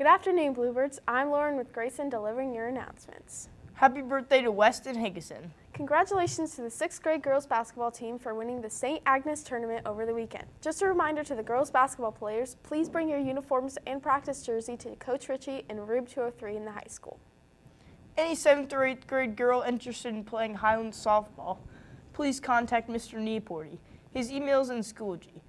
Good afternoon, Bluebirds. I'm Lauren with Grayson delivering your announcements. Happy birthday to Weston Higgison. Congratulations to the 6th grade girls basketball team for winning the St. Agnes tournament over the weekend. Just a reminder to the girls basketball players, please bring your uniforms and practice jersey to Coach Ritchie in Rube 203 in the high school. Any 7th or 8th grade girl interested in playing Highland softball, please contact Mr. Neaporty. His email is in Schoology.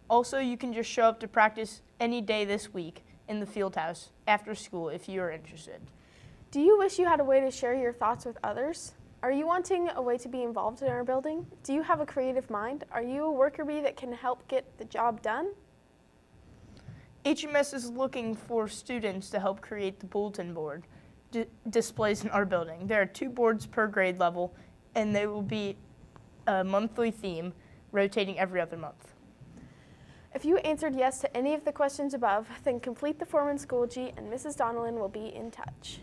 Also, you can just show up to practice any day this week in the field house after school if you are interested. Do you wish you had a way to share your thoughts with others? Are you wanting a way to be involved in our building? Do you have a creative mind? Are you a worker bee that can help get the job done? HMS is looking for students to help create the bulletin board displays in our building. There are 2 boards per grade level, and they will be a monthly theme, rotating every other month. If you answered yes to any of the questions above, then complete the form in Schoology and Mrs. Donnellan will be in touch.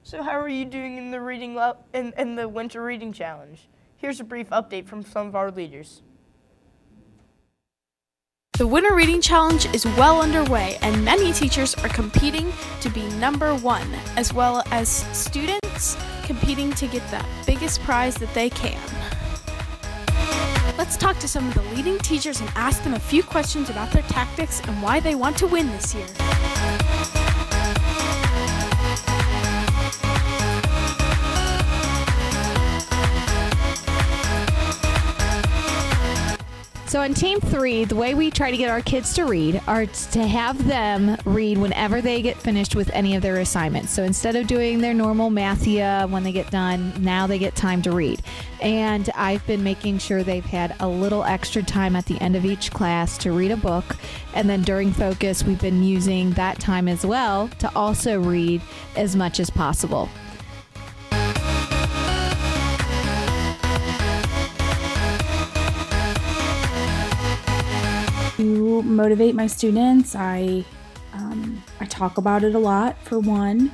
So how are you doing in the in the Winter Reading Challenge? Here's a brief update from some of our leaders. The Winter Reading Challenge is well underway and many teachers are competing to be number 1, as well as students competing to get the biggest prize that they can. Let's talk to some of the leading teachers and ask them a few questions about their tactics and why they want to win this year. So in Team 3, the way we try to get our kids to read are to have them read whenever they get finished with any of their assignments. So instead of doing their normal Mathia when they get done, now they get time to read. And I've been making sure they've had a little extra time at the end of each class to read a book. And then during focus, we've been using that time as well to also read as much as possible. To motivate my students, I talk about it a lot, for one.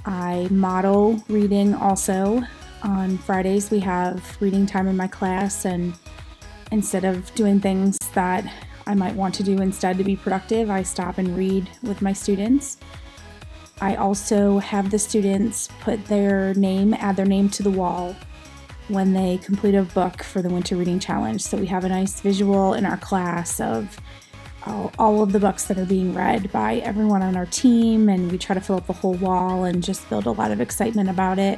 I model reading also. On Fridays we have reading time in my class, and instead of doing things that I might want to do instead to be productive, I stop and read with my students. I also have the students add their name to the wall when they complete a book for the Winter Reading Challenge. So we have a nice visual in our class of all of the books that are being read by everyone on our team, and we try to fill up the whole wall and just build a lot of excitement about it.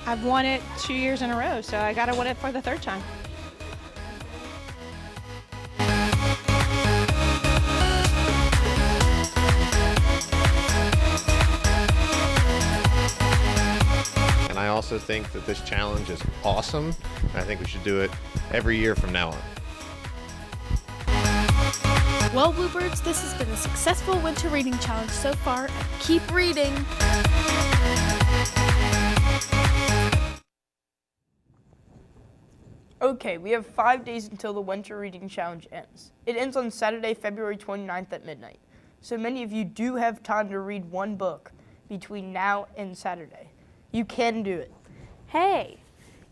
I've won it 2 years in a row, so I gotta win it for the 3rd time. And I also think that this challenge is awesome, and I think we should do it every year from now on. Well, Bluebirds, this has been a successful Winter Reading Challenge so far, and keep reading! Okay, we have 5 days until the Winter Reading Challenge ends. It ends on Saturday, February 29th at midnight. So many of you do have time to read 1 book between now and Saturday. You can do it. Hey,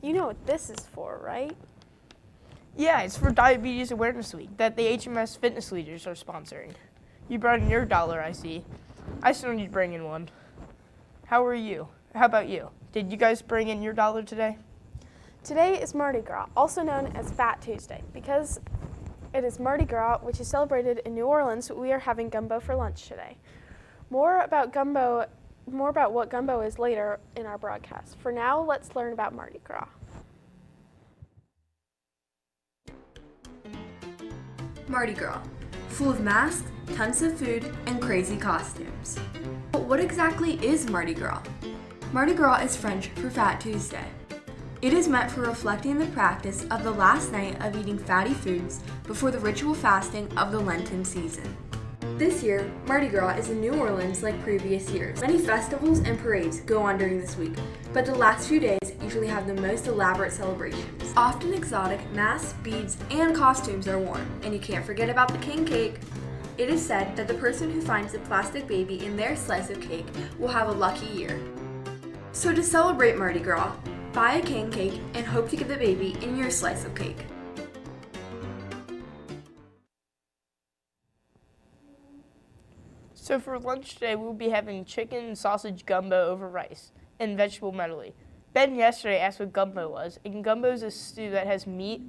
you know what this is for, right? Yeah, it's for Diabetes Awareness Week that the HMS Fitness Leaders are sponsoring. You brought in your dollar, I see. I still need to bring in one. How are you? How about you? Did you guys bring in your dollar today? Today is Mardi Gras, also known as Fat Tuesday. Because it is Mardi Gras, which is celebrated in New Orleans, we are having gumbo for lunch today. More about what gumbo is later in our broadcast. For now, let's learn about Mardi Gras. Mardi Gras, full of masks, tons of food, and crazy costumes. But what exactly is Mardi Gras? Mardi Gras is French for Fat Tuesday. It is meant for reflecting the practice of the last night of eating fatty foods before the ritual fasting of the Lenten season. This year, Mardi Gras is in New Orleans like previous years. Many festivals and parades go on during this week, but the last few days usually have the most elaborate celebrations. Often exotic masks, beads, and costumes are worn, and you can't forget about the king cake. It is said that the person who finds a plastic baby in their slice of cake will have a lucky year. So to celebrate Mardi Gras, buy a king cake and hope to get the baby in your slice of cake. So for lunch today, we'll be having chicken and sausage gumbo over rice and vegetable medley. Ben yesterday asked what gumbo was, and gumbo is a stew that has meat,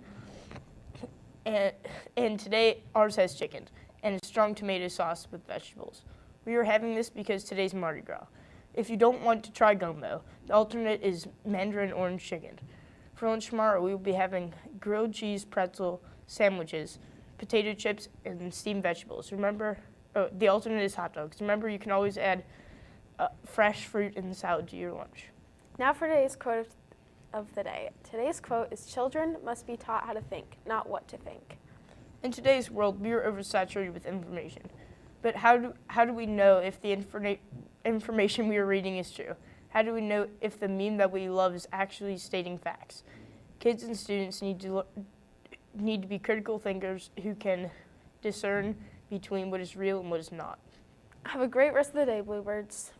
and today ours has chicken and a strong tomato sauce with vegetables. We are having this because today's Mardi Gras. If you don't want to try gumbo, the alternate is mandarin orange chicken. For lunch tomorrow, we will be having grilled cheese pretzel sandwiches, potato chips, and steamed vegetables. Remember, the alternate is hot dogs. Remember, you can always add fresh fruit and salad to your lunch. Now for today's quote of the day. Today's quote is, "Children must be taught how to think, not what to think." In today's world, we are oversaturated with information. But how do we know if the information we are reading is true? How do we know if the meme that we love is actually stating facts? Kids and students need to be critical thinkers who can discern between what is real and what is not. Have a great rest of the day, Bluebirds.